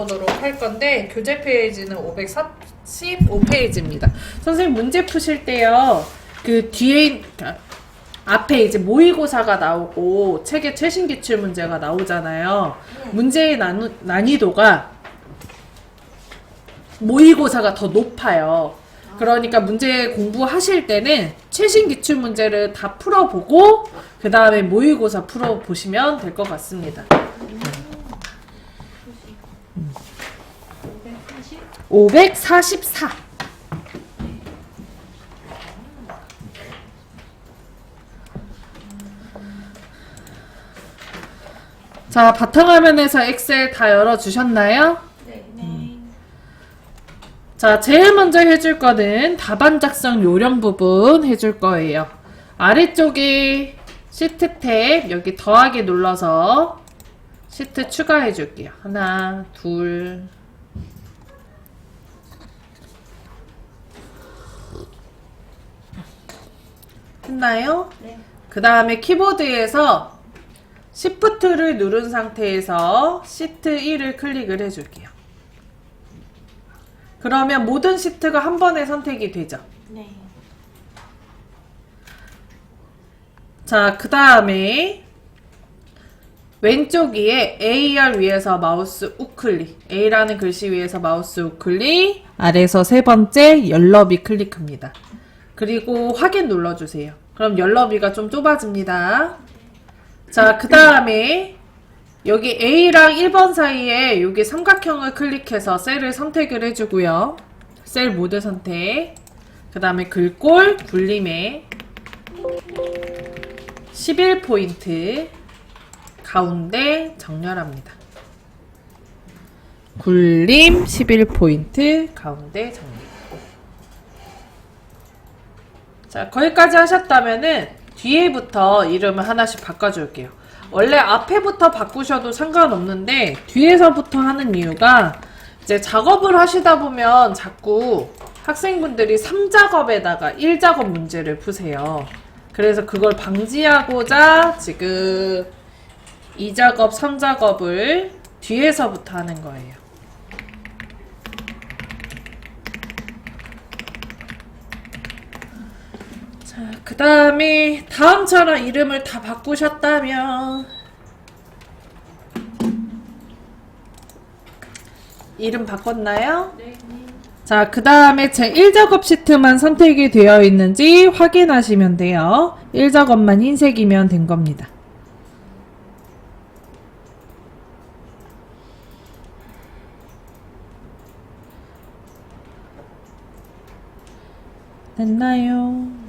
보도록 할 건데 교재 페이지는 545페이지입니다. 선생님 문제 푸실 때요. 그 뒤에 앞에 이제 모의고사가 나오고 책의 최신 기출 문제가 나오잖아요. 문제의 난이도가 모의고사가 더 높아요. 그러니까 문제 공부하실 때는 최신 기출 문제를 다 풀어보고 그 다음에 모의고사 풀어보시면 될 것 같습니다. 544. 자, 바탕화면에서 엑셀 다 열어주셨나요? 네. 자, 제일 먼저 해줄 거는 답안 작성 요령 부분 해줄 거예요. 아래쪽에 시트 탭 여기 더하기 눌러서 시트 추가해 줄게요. 하나, 둘. 했나요? 네. 그 다음에 키보드에서 Shift를 누른 상태에서 시트 1을 클릭을 해줄게요. 그러면 모든 시트가 한 번에 선택이 되죠. 네. 자, 그 다음에 왼쪽 위에 AR 위에서 마우스 우클릭, A라는 글씨 위에서 마우스 우클릭, 아래에서 세 번째 열너비 클릭합니다. 그리고 확인 눌러주세요. 그럼 열너비가 좀 좁아집니다. 자, 그 다음에 여기 A랑 1번 사이에 여기 삼각형을 클릭해서 셀을 선택을 해주고요. 셀 모드 선택. 그 다음에 글꼴 굴림에 11포인트 가운데 정렬합니다. 굴림 11포인트 가운데 정렬. 자, 거기까지 하셨다면은 뒤에부터 이름을 하나씩 바꿔줄게요. 원래 앞에부터 바꾸셔도 상관없는데 뒤에서부터 하는 이유가 이제 작업을 하시다 보면 자꾸 학생분들이 3작업에다가 1작업 문제를 푸세요. 그래서 그걸 방지하고자 지금 2작업, 3작업을 뒤에서부터 하는 거예요. 그 다음에 다음처럼 이름을 다 바꾸셨다면 이름 바꿨나요? 네. 자, 그 다음에 제 1작업 시트만 선택이 되어 있는지 확인하시면 돼요. 1작업만 흰색이면 된 겁니다. 됐나요?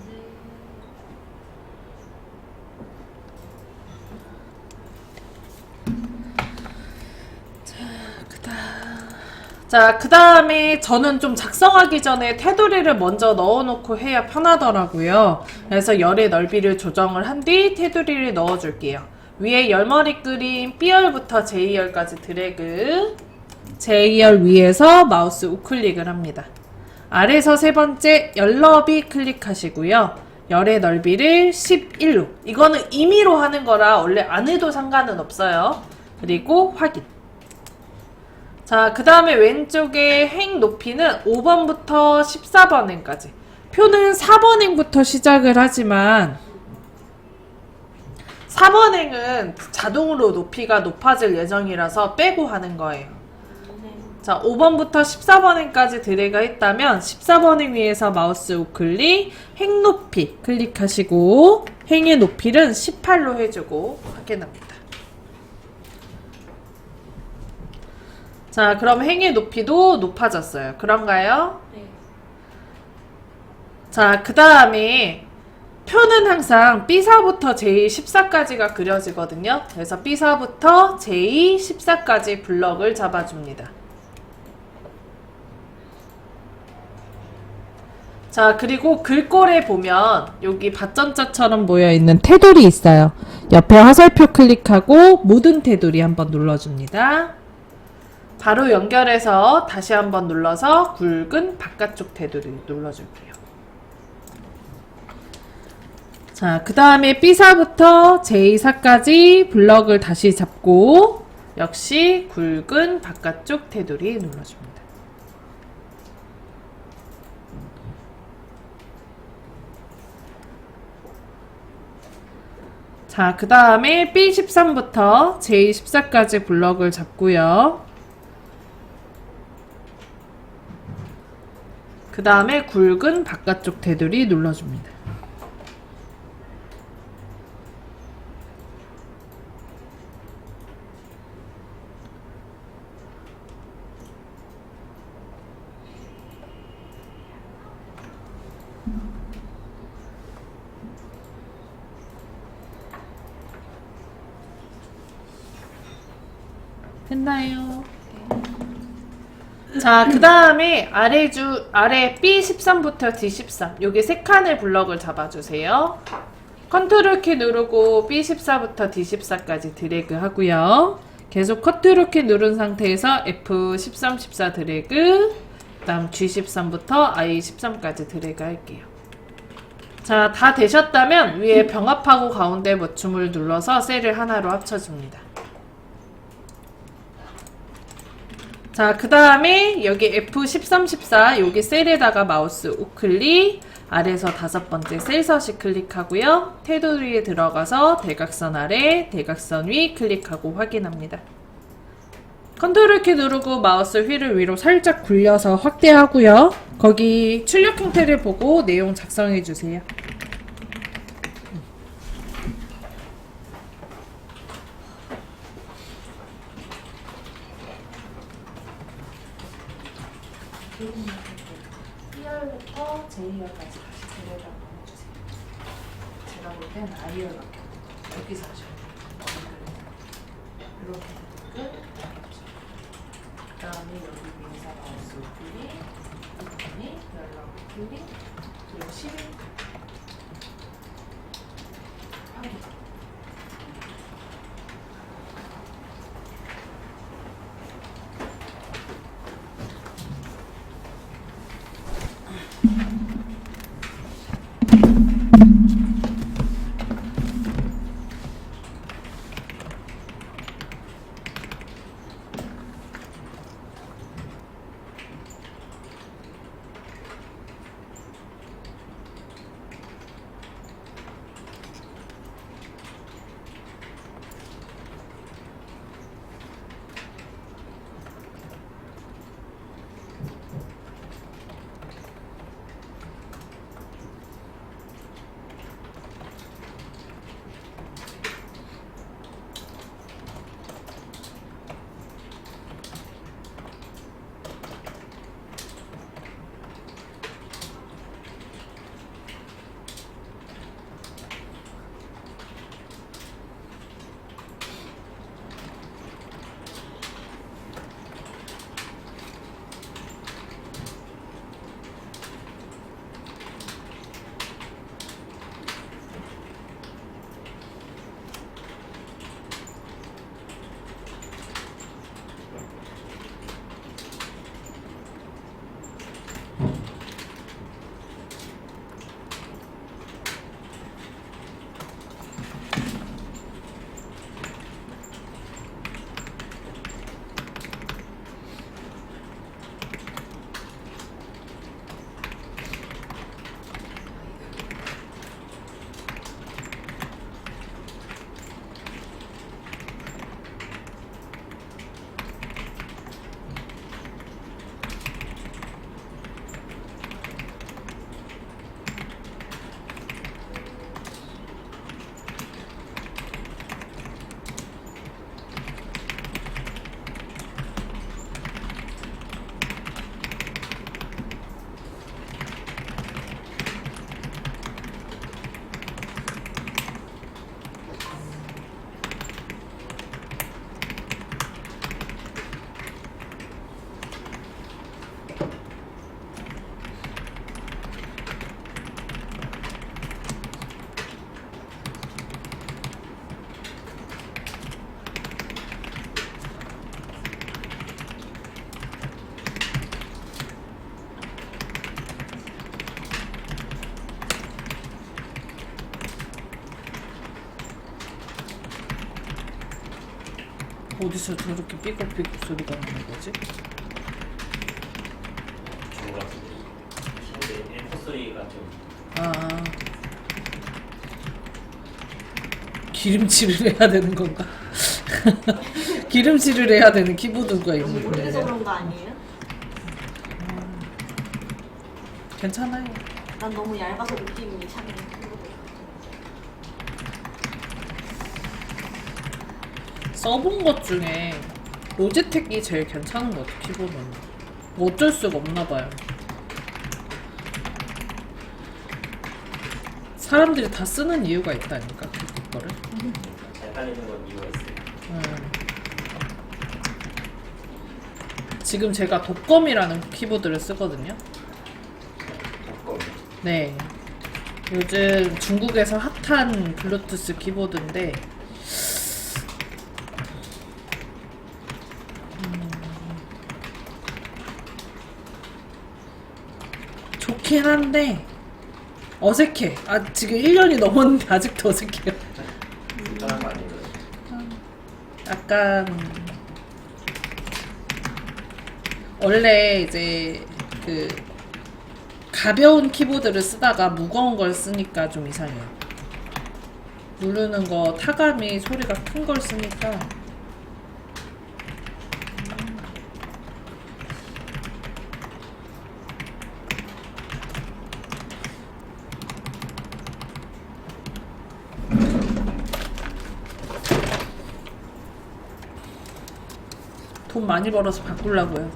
자, 그 다음에 저는 좀 작성하기 전에 테두리를 먼저 넣어놓고 해야 편하더라고요. 그래서 열의 넓이를 조정을 한 뒤 테두리를 넣어줄게요. 위에 열머리 그림 B열부터 J열까지 드래그, J열 위에서 마우스 우클릭을 합니다. 아래에서 세 번째 열너비 클릭하시고요. 열의 넓이를 11로. 이거는 임의로 하는 거라 원래 안 해도 상관은 없어요. 그리고 확인. 자, 그 다음에 왼쪽에 행 높이는 5번부터 14번행까지. 표는 4번행부터 시작을 하지만 4번행은 자동으로 높이가 높아질 예정이라서 빼고 하는 거예요. 자, 5번부터 14번행까지 드래그 했다면 14번행 위에서 마우스 우클릭, 행 높이 클릭하시고 행의 높이는 18로 해주고 확인합니다. 자, 그럼 행의 높이도 높아졌어요. 그런가요? 네. 자, 그 다음에 표는 항상 B4부터 J14까지가 그려지거든요. 그래서 B4부터 J14까지 블럭을 잡아줍니다. 자, 그리고 글꼴에 보면 여기 밭전자처럼 모여있는 테두리 있어요. 옆에 화살표 클릭하고 모든 테두리 한번 눌러줍니다. 바로 연결해서 다시 한번 눌러서 굵은 바깥쪽 테두리 눌러줄게요. 자, 그 다음에 B4부터 J4까지 블럭을 다시 잡고 역시 굵은 바깥쪽 테두리 눌러줍니다. 자, 그 다음에 B13부터 J14까지 블럭을 잡고요. 그 다음에 굵은 바깥쪽 테두리 눌러줍니다. 됐나요? 자, 그 다음에 아래 B13부터 D13 여기 3칸의 블럭을 잡아주세요. 컨트롤 키 누르고 B14부터 D14까지 드래그 하고요. 계속 컨트롤 키 누른 상태에서 F13, 14 드래그, 그 다음 G13부터 I13까지 드래그 할게요. 자, 다 되셨다면 위에 병합하고 가운데 맞춤을 눌러서 셀을 하나로 합쳐줍니다. 자, 그 다음에 여기 F13, 14 여기 셀에다가 마우스 우클릭, 아래에서 5번째 셀 서식 클릭하고요. 테두리에 들어가서 대각선 아래, 대각선 위 클릭하고 확인합니다. 컨트롤 키 누르고 마우스 휠을 위로 살짝 굴려서 확대하고요. 거기 출력 형태를 보고 내용 작성해 주세요. E열부터 J열까지 다시 드래그 한번 해주세요. 제가 볼 땐 I열밖에 없어요. 여기서 하셔야 돼요. 이렇게 끝. 그 다음에 여기 위에서 마우스 클릭, 부분이 연락 클릭, 그리고 11 확인. 어디서 저렇게 삐걱삐걱 소리가 나는 거지? 좋은 것 같은데 키보드 인풋 소리가 좀 아, 기름칠을 해야 되는 건가? 기름칠을 해야 되는 키보드가 너무 있는 오래돼서 거예요. 그런 거 아니에요? 괜찮아요. 난 너무 얇아서 느낌이 참. 써본 것 중에 로지텍이 제일 괜찮은 것 같아, 키보드는. 뭐 어쩔 수가 없나 봐요. 사람들이 다 쓰는 이유가 있다니까, 그거를. 잘 깔리는 건 이유가 있어요. 지금 제가 독검이라는 키보드를 쓰거든요. 독검 네. 요즘 중국에서 핫한 블루투스 키보드인데, 좋긴 한데, 어색해. 아, 지금 1년이 넘었는데 아직도 어색해요. 불편한 거 아니에요? 약간, 원래 이제 그 가벼운 키보드를 쓰다가 무거운 걸 쓰니까 좀 이상해요. 누르는 거 타감이 소리가 큰 걸 쓰니까. 돈 많이 벌어서 바꾸려고요.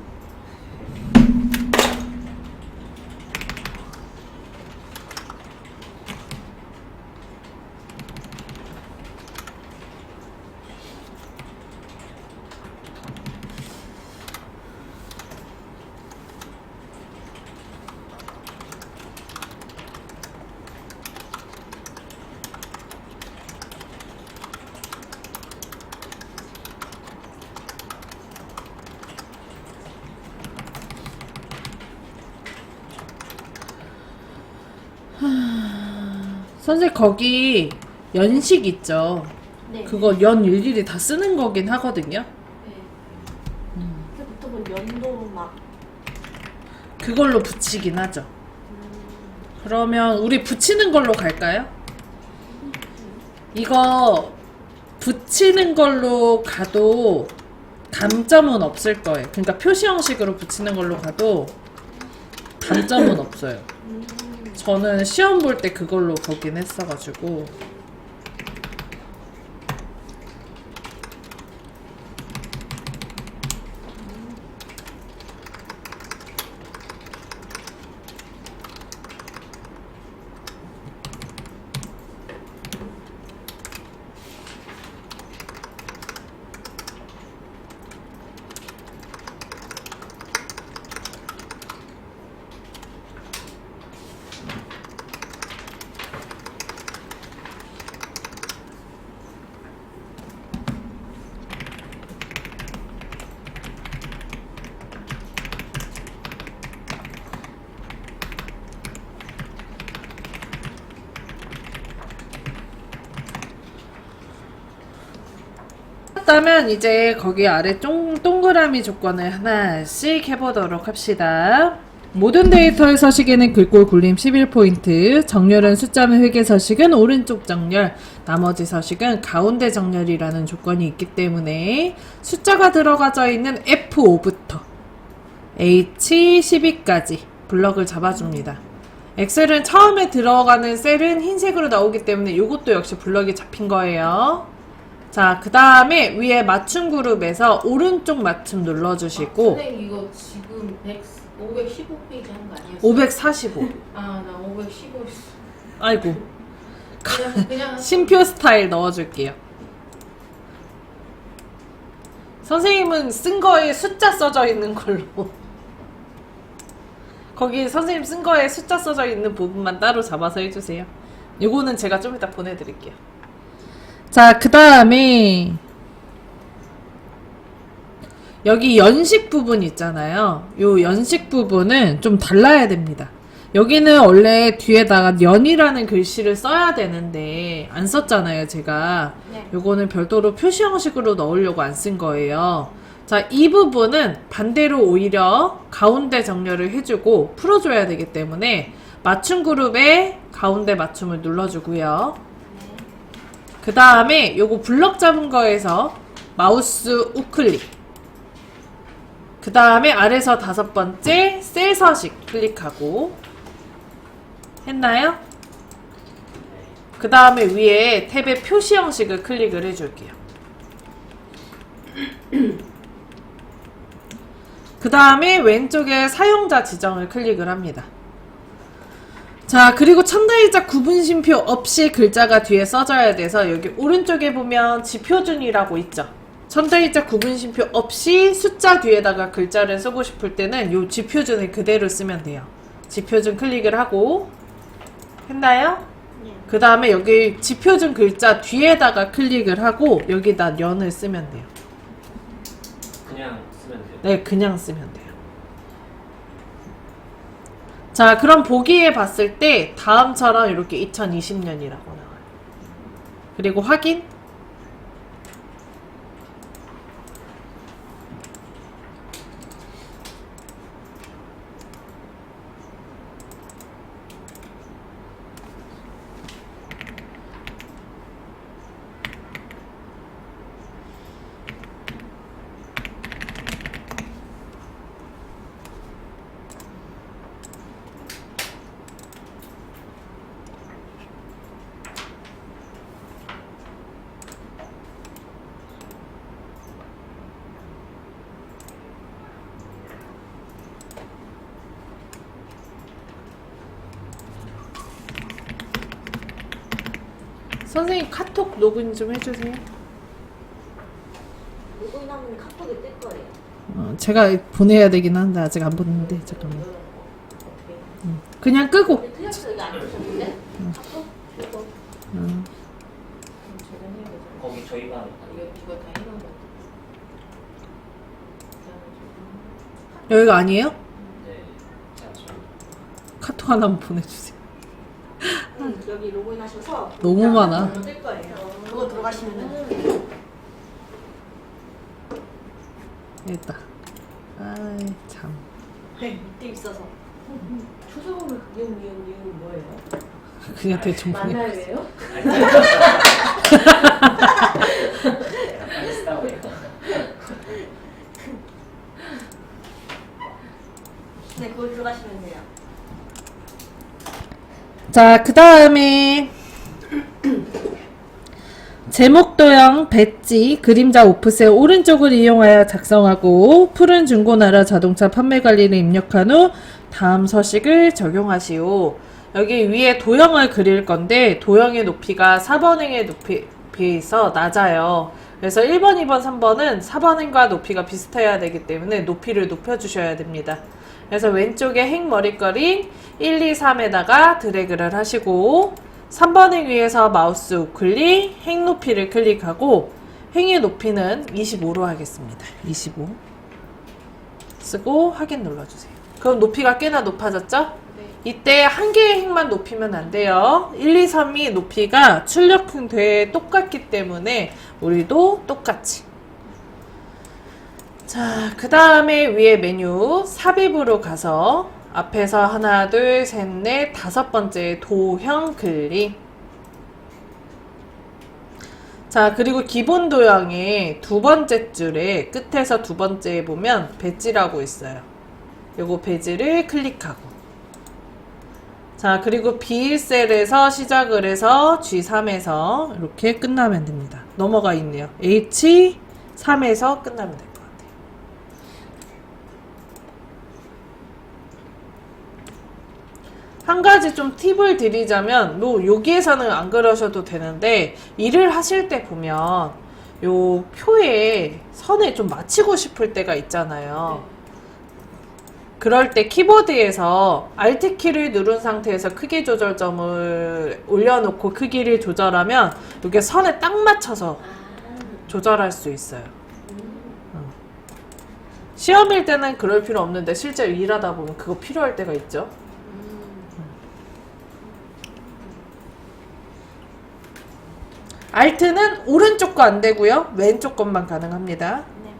선생님 거기 연식 있죠? 네. 그거 연 일일이 다 쓰는 거긴 하거든요. 네. 근데 보통은 연도로 막. 그걸로 붙이긴 하죠. 그러면 우리 붙이는 걸로 갈까요? 이거 붙이는 걸로 가도 단점은 없을 거예요. 그러니까 표시 형식으로 붙이는 걸로 가도 단점은 없어요. 저는 시험 볼 때 그걸로 보긴 했어가지고. 했다면 이제 거기 아래 동그라미 조건을 하나씩 해보도록 합시다. 모든 데이터의 서식에는 글꼴 굴림 11포인트, 정렬은 숫자 및 회계 서식은 오른쪽 정렬, 나머지 서식은 가운데 정렬이라는 조건이 있기 때문에 숫자가 들어가져 있는 F5부터 H12까지 블럭을 잡아줍니다. 엑셀은 처음에 들어가는 셀은 흰색으로 나오기 때문에 이것도 역시 블럭이 잡힌 거예요. 자, 그 다음에 위에 맞춤 그룹에서 오른쪽 맞춤 눌러주시고 선생님 이거 지금 515페이지 한 거 아니었어요? 545. 아, 나 515 했어. 아이고, 그냥 심표 스타일 넣어줄게요. 선생님은 쓴 거에 숫자 써져 있는 걸로. 거기 선생님 쓴 거에 숫자 써져 있는 부분만 따로 잡아서 해주세요. 요거는 제가 좀 이따 보내드릴게요. 자, 그 다음에 여기 연식 부분 있잖아요. 요 연식 부분은 좀 달라야 됩니다. 여기는 원래 뒤에다가 연이라는 글씨를 써야 되는데 안 썼잖아요, 제가. 네. 요거는 별도로 표시 형식으로 넣으려고 안 쓴 거예요. 자, 이 부분은 반대로 오히려 가운데 정렬을 해주고 풀어줘야 되기 때문에 맞춤 그룹에 가운데 맞춤을 눌러주고요. 그 다음에 요거 블럭 잡은 거에서 마우스 우클릭. 그 다음에 아래서 5번째 셀 서식 클릭하고 했나요? 그 다음에 위에 탭의 표시 형식을 클릭을 해줄게요. 그 다음에 왼쪽에 사용자 지정을 클릭을 합니다. 자, 그리고 첨단일자 구분심표 없이 글자가 뒤에 써져야 돼서 여기 오른쪽에 보면 지표준이라고 있죠. 첨단일자 구분심표 없이 숫자 뒤에다가 글자를 쓰고 싶을 때는 요 지표준을 그대로 쓰면 돼요. 지표준 클릭을 하고 했나요? 네. 그 다음에 여기 지표준 글자 뒤에다가 클릭을 하고 여기다 연을 쓰면 돼요. 그냥 쓰면 돼요. 네, 그냥 쓰면 돼요. 자, 그럼 보기에 봤을 때 다음처럼 이렇게 2020년이라고 나와요. 그리고 확인. 선생님 카톡 로그인 좀 해주세요. 로그인하면 카톡이 뜰 거예요. 제가 보내야 되긴 한데 아직 안 보냈는데 잠깐만. 그냥 끄고. 근데 틀렸어. 여기 안 뜨셨는데? 카톡? 이거. 제가 해야 되잖아. 거기 저희가 이거 다 해놓은 거. 여기가 아니에요? 네, 제가 좀 카톡 하나만 보내주세요. 여기 로그인 하셔서 너무 많아. 뜰 거예요. 그거 들어가시면은 됐다. 아이 참. 밑에 있어서. 초성을 이용 뭐예요? 그냥 대충 보내. 만날래요? 빨리 싸워요. 네, 그거 들어가시면 돼요. 자, 그 다음에 제목 도형 배지 그림자 오프셋 오른쪽을 이용하여 작성하고 푸른 중고나라 자동차 판매 관리를 입력한 후 다음 서식을 적용하시오. 여기 위에 도형을 그릴 건데 도형의 높이가 4번행의 높이에 비해서 낮아요. 그래서 1번, 2번, 3번은 4번행과 높이가 비슷해야 되기 때문에 높이를 높여주셔야 됩니다. 그래서 왼쪽에 행 머리카락 1, 2, 3에다가 드래그를 하시고 3번행 위에서 마우스 우클릭, 행 높이를 클릭하고 행의 높이는 25로 하겠습니다. 25 쓰고 확인 눌러주세요. 그럼 높이가 꽤나 높아졌죠? 네. 이때 한 개의 행만 높이면 안 돼요. 1, 2, 3이 높이가 출력되에 똑같기 때문에 우리도 똑같이. 자, 그 다음에 위에 메뉴 삽입으로 가서 앞에서 하나, 둘, 셋, 넷, 5번째 도형 클릭. 자, 그리고 기본 도형의 2번째 줄에 끝에서 2번째에 보면 배지라고 있어요. 요거 배지를 클릭하고. 자, 그리고 B1셀에서 시작을 해서 G3에서 이렇게 끝나면 됩니다. 넘어가 있네요. H3에서 끝나면 돼요. 한 가지 좀 팁을 드리자면 여기에서는 안 그러셔도 되는데 일을 하실 때 보면 요 표에 선을 좀 맞추고 싶을 때가 있잖아요. 그럴 때 키보드에서 Alt키를 누른 상태에서 크기 조절점을 올려놓고 크기를 조절하면 이게 선에 딱 맞춰서 조절할 수 있어요. 시험일 때는 그럴 필요 없는데 실제로 일하다 보면 그거 필요할 때가 있죠. Alt는 오른쪽 거 안 되고요. 왼쪽 것만 가능합니다. 네.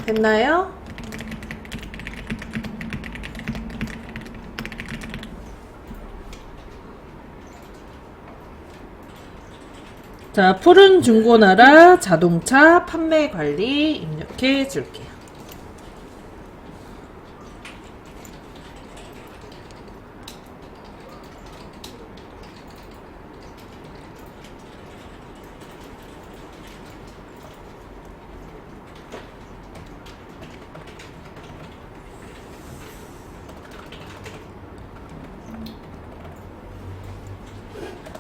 됐나요? 자, 푸른 중고나라 자동차 판매 관리 입력해 줄게요.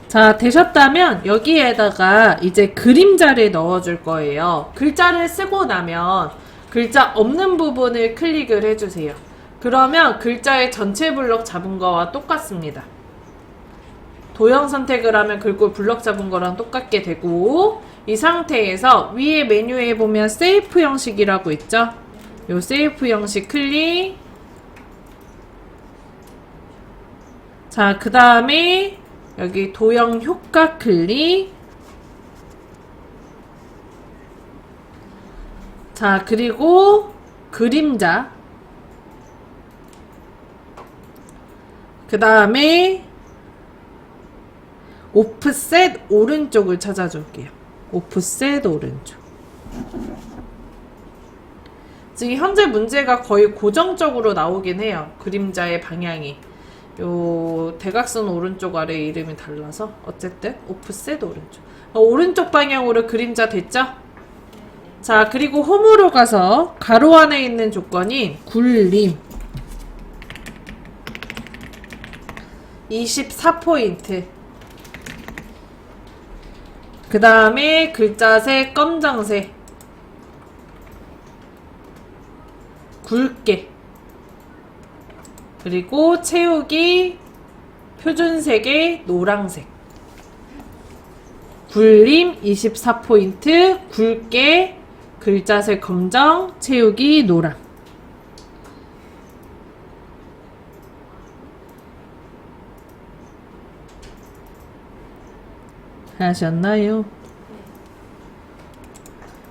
자, 되셨다면 여기에다가 이제 그림자를 넣어줄 거예요. 글자를 쓰고 나면 글자 없는 부분을 클릭을 해주세요. 그러면 글자의 전체 블럭 잡은 거와 똑같습니다. 도형 선택을 하면 글꼴 블럭 잡은 거랑 똑같게 되고, 이 상태에서 위에 메뉴에 보면 세이프 형식이라고 있죠? 요 세이프 형식 클릭. 자, 그 다음에 여기 도형 효과 클릭. 자, 그리고 그림자. 그 다음에 오프셋 오른쪽을 찾아줄게요. 오프셋 오른쪽. 지금 현재 문제가 거의 고정적으로 나오긴 해요. 그림자의 방향이. 요 대각선 오른쪽 아래 이름이 달라서 어쨌든 오프셋 오른쪽. 오른쪽 방향으로 그림자 됐죠? 자, 그리고 홈으로 가서 가로 안에 있는 조건이 굴림 24포인트. 그 다음에 글자색 검정색, 굵게, 그리고 채우기 표준색의 노란색. 굴림 24포인트, 굵게, 글자색 검정, 채우기 노랑. 하셨나요?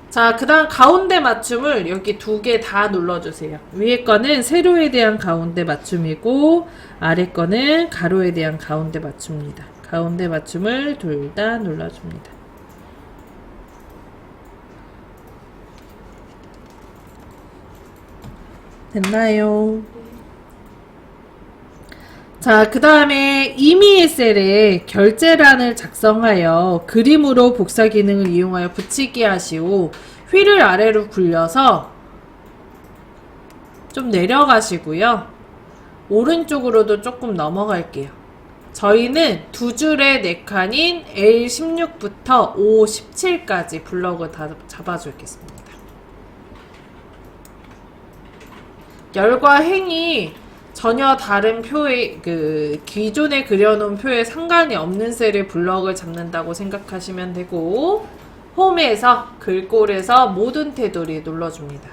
자, 그 다음 가운데 맞춤을 여기 두 개 다 눌러주세요. 위에 거는 세로에 대한 가운데 맞춤이고, 아래 거는 가로에 대한 가운데 맞춤입니다. 가운데 맞춤을 둘 다 눌러줍니다. 됐나요? 자, 그 다음에 이미의 셀에 결제란을 작성하여 그림으로 복사 기능을 이용하여 붙이기 하시오. 휠을 아래로 굴려서 좀 내려가시고요. 오른쪽으로도 조금 넘어갈게요. 저희는 두 줄의 4칸인 L16부터 O17까지 블럭을 다 잡아주겠습니다. 열과 행이 전혀 다른 표의 기존에 그려놓은 표에 상관이 없는 셀의 블럭을 잡는다고 생각하시면 되고, 홈에서 글꼴에서 모든 테두리 눌러줍니다.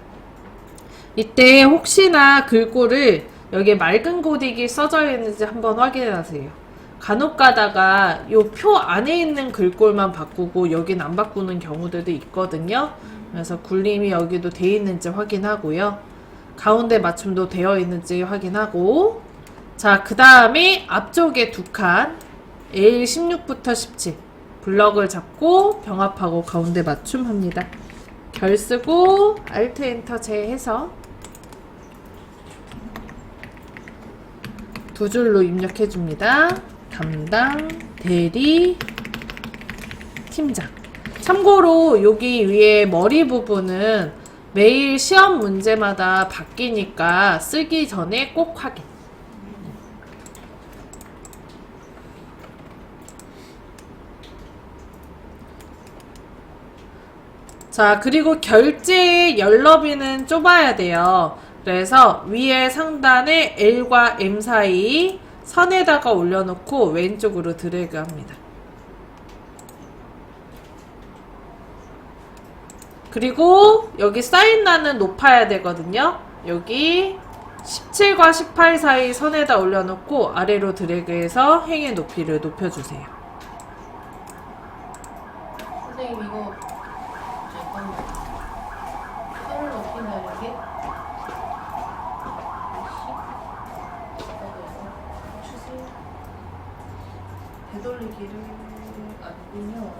이때 혹시나 글꼴을 여기 맑은 고딕이 써져 있는지 한번 확인해 하세요. 간혹 가다가 이 표 안에 있는 글꼴만 바꾸고 여긴 안 바꾸는 경우들도 있거든요. 그래서 굴림이 여기도 돼 있는지 확인하고요. 가운데 맞춤도 되어 있는지 확인하고, 자, 그 다음에 앞쪽에 두 칸 L16부터 17 블럭을 잡고 병합하고 가운데 맞춤합니다. 결 쓰고 Alt 엔터 제해서 두 줄로 입력해 줍니다. 담당, 대리, 팀장. 참고로 여기 위에 머리 부분은 매일 시험 문제마다 바뀌니까 쓰기 전에 꼭 확인. 자, 그리고 결제의 열너비는 좁아야 돼요. 그래서 위에 상단에 L과 M 사이 선에다가 올려놓고 왼쪽으로 드래그 합니다. 그리고 여기 사인란은 높아야 되거든요. 여기 17과 18 사이 선에다 올려놓고 아래로 드래그해서 행의 높이를 높여주세요. 선생님 이거 잠깐만. 혀를 높인다는 게? 주세요. 되돌리기를 아니군요.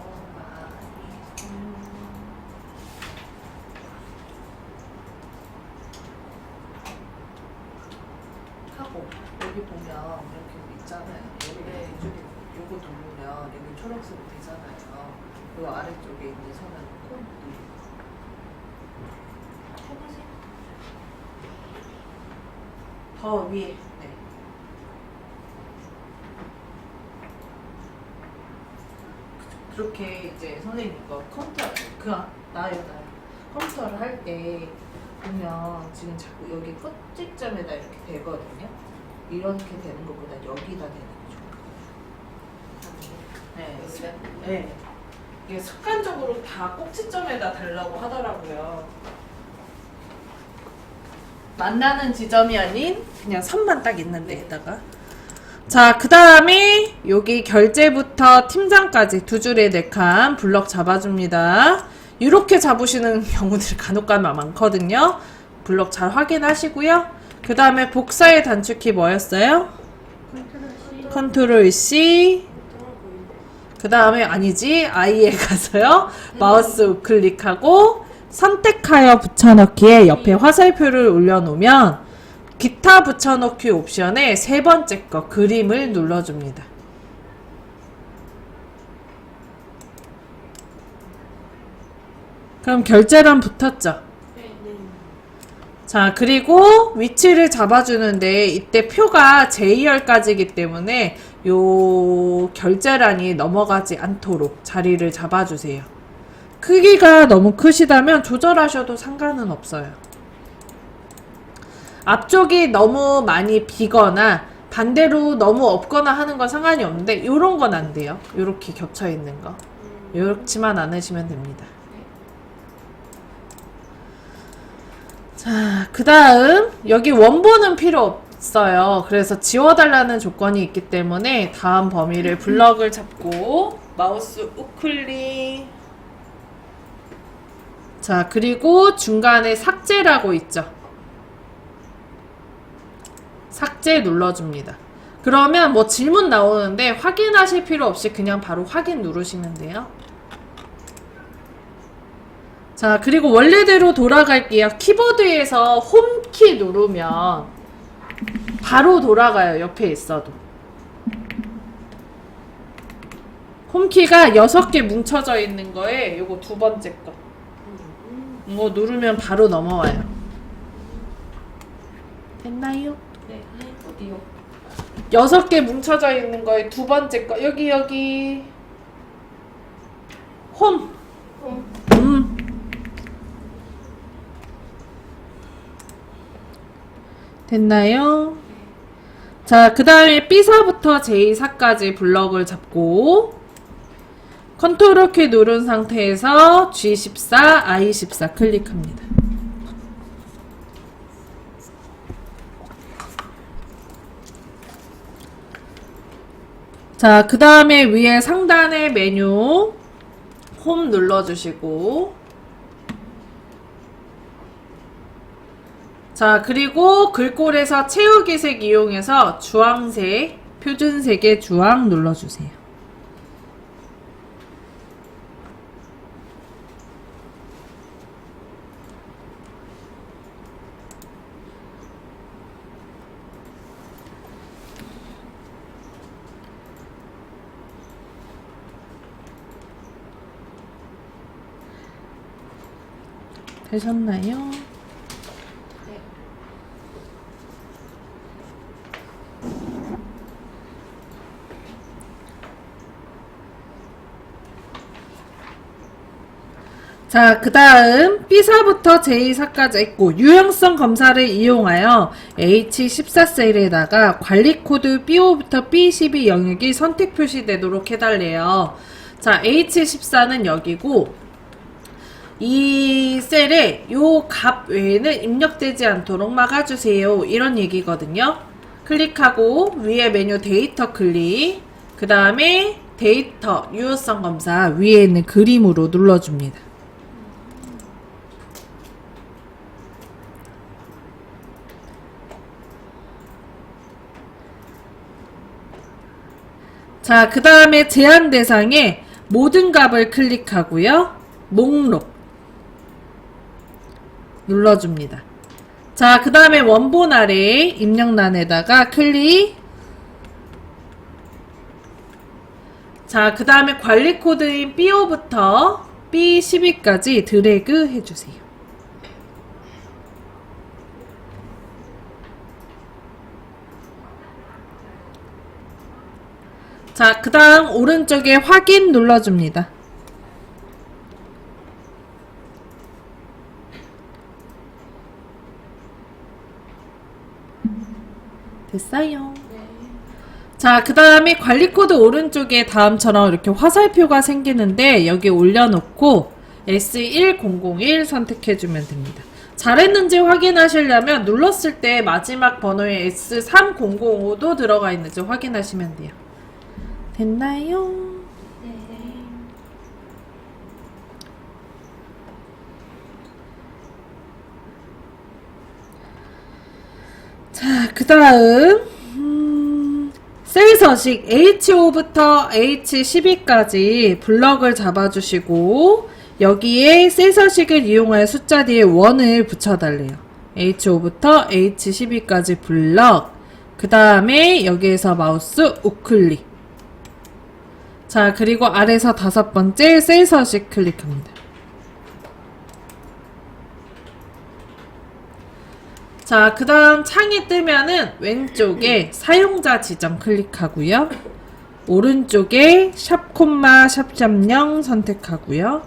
하고 여기 보면 이렇게 있잖아요. 여기에 이쪽에 요거 돌리면 여기 초록색이 되잖아요. 요 아래쪽에 있는 선은 콘 해보세요. 더 위에. 네. 그렇게 이제 선생님 이거 나요. 컴퓨터를 할 때 보면 지금 자꾸 여기 끝직점에다 이렇게 되거든요. 이렇게 되는 것보다 여기다 되는 게 좋아요. 네. 여기다? 네. 이게 습관적으로 다 꼭지점에다 달라고 하더라고요. 만나는 지점이 아닌 그냥 선만 딱 있는 데에다가. 자, 그 다음에 여기 결제부터 팀장까지 두 줄의 4칸 블럭 잡아줍니다. 이렇게 잡으시는 경우들 간혹가다 많거든요. 블럭 잘 확인하시고요. 그 다음에 복사의 단축키 뭐였어요? 컨트롤 C. 그 다음에 아니지, I에 가서요. 마우스 우클릭하고 선택하여 붙여넣기에 옆에 화살표를 올려놓으면 기타 붙여넣기 옵션에 세 번째 거 그림을 눌러줍니다. 그럼 결제란 붙었죠? 자, 그리고 위치를 잡아주는데 이때 표가 제2열까지이기 때문에 요 결제란이 넘어가지 않도록 자리를 잡아주세요. 크기가 너무 크시다면 조절하셔도 상관은 없어요. 앞쪽이 너무 많이 비거나 반대로 너무 없거나 하는 건 상관이 없는데 요런 건 안 돼요. 요렇게 겹쳐 있는 거. 요렇지만 않으시면 됩니다. 자, 그 다음 여기 원본은 필요 없어요. 그래서 지워달라는 조건이 있기 때문에 다음 범위를 블럭을 잡고 마우스 우클릭. 자, 그리고 중간에 삭제라고 있죠. 삭제 눌러줍니다. 그러면 뭐 질문 나오는데 확인하실 필요 없이 그냥 바로 확인 누르시면 돼요. 자, 그리고 원래대로 돌아갈게요. 키보드에서 홈키 누르면 바로 돌아가요. 옆에 있어도. 홈키가 6개 뭉쳐져 있는 거에 요거 두 번째 거. 이거 누르면 바로 넘어와요. 됐나요? 네. 어디요? 6개 뭉쳐져 있는 거에 두 번째 거. 여기. 홈. 됐나요? 자, 그 다음에 B사부터 J사까지 블럭을 잡고 컨트롤 키 누른 상태에서 G14, I14 클릭합니다. 자, 그 다음에 위에 상단에 메뉴 홈 눌러주시고 자, 그리고 글꼴에서 채우기 색 이용해서 주황색, 표준색의 주황 눌러주세요. 되셨나요? 자, 그 다음 B사부터 J사까지 있고 유형성 검사를 이용하여 H14셀에다가 관리코드 B5부터 B12 영역이 선택 표시되도록 해달래요. 자, H14는 여기고 이 셀에 요 값 외에는 입력되지 않도록 막아주세요. 이런 얘기거든요. 클릭하고 위에 메뉴 데이터 클릭, 그 다음에 데이터 유효성 검사 위에 있는 그림으로 눌러줍니다. 자, 그 다음에 제한 대상에 모든 값을 클릭하고요. 목록 눌러줍니다. 자, 그 다음에 원본 아래 입력란에다가 클릭. 자, 그 다음에 관리 코드인 B5부터 B12까지 드래그 해주세요. 자, 그 다음 오른쪽에 확인 눌러줍니다. 됐어요. 자, 그 다음에 관리 코드 오른쪽에 다음처럼 이렇게 화살표가 생기는데 여기 올려놓고 S1001 선택해주면 됩니다. 잘했는지 확인하시려면 눌렀을 때 마지막 번호에 S3005도 들어가 있는지 확인하시면 돼요. 됐나요? 네. 자, 그 다음 셀 서식 H5부터 H12까지 블럭을 잡아주시고 여기에 셀 서식을 이용하여 숫자 뒤에 1을 붙여달래요. H5부터 H12까지 블럭, 그 다음에 여기에서 마우스 우클릭. 자, 그리고 아래서 5번째 셀 서식 클릭합니다. 자, 그 다음 창이 뜨면은 왼쪽에 사용자 지정 클릭하고요. 오른쪽에 샵 콤마 샵 점령 선택하고요.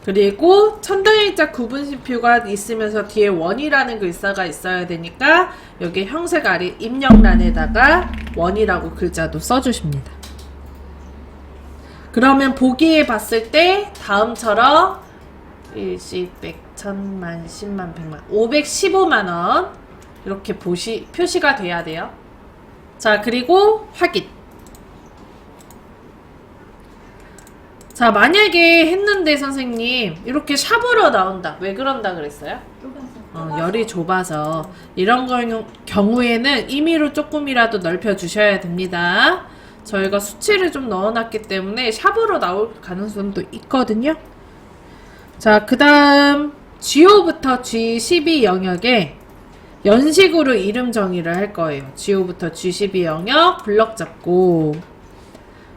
그리고 천단일자 구분심표가 있으면서 뒤에 1이라는 글자가 있어야 되니까 여기 형색 아래 입력란에다가 1이라고 글자도 써주십니다. 그러면 보기에 봤을 때 다음처럼 일시, 백, 천만, 십만, 백만, 515만원 이렇게 표시가 돼야 돼요. 자, 그리고 확인. 자, 만약에 했는데 선생님 이렇게 샵으로 나온다. 왜 그런다 그랬어요? 열이 좁아서. 이런 경우에는 임의로 조금이라도 넓혀 주셔야 됩니다. 저희가 수치를 좀 넣어놨기 때문에 샵으로 나올 가능성도 있거든요. 자, 그 다음 G5부터 G12 영역에 연식으로 이름 정의를 할 거예요. G5부터 G12 영역 블럭 잡고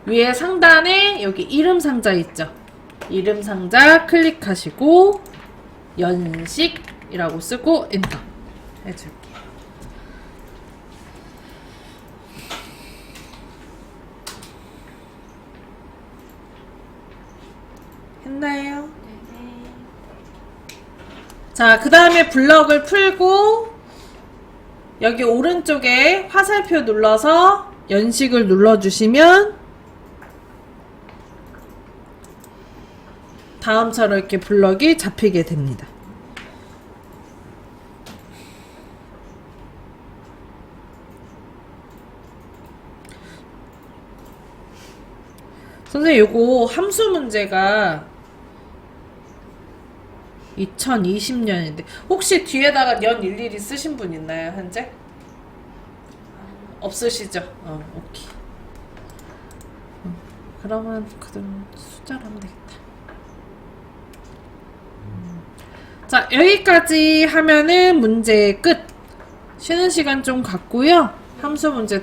위에 상단에 여기 이름 상자 있죠. 이름 상자 클릭하시고 연식이라고 쓰고 엔터 해줄게요. 했나요? 자, 그 다음에 블럭을 풀고 여기 오른쪽에 화살표 눌러서 연식을 눌러주시면 다음처럼 이렇게 블럭이 잡히게 됩니다. 선생님, 요거 함수 문제가 2020년인데 혹시 뒤에다가 연 일일이 쓰신 분 있나요, 현재? 없으시죠? 오케이. 그러면 그대로 숫자로 하면 되겠다. 자, 여기까지 하면은 문제 끝. 쉬는 시간 좀 갖고요. 함수 문제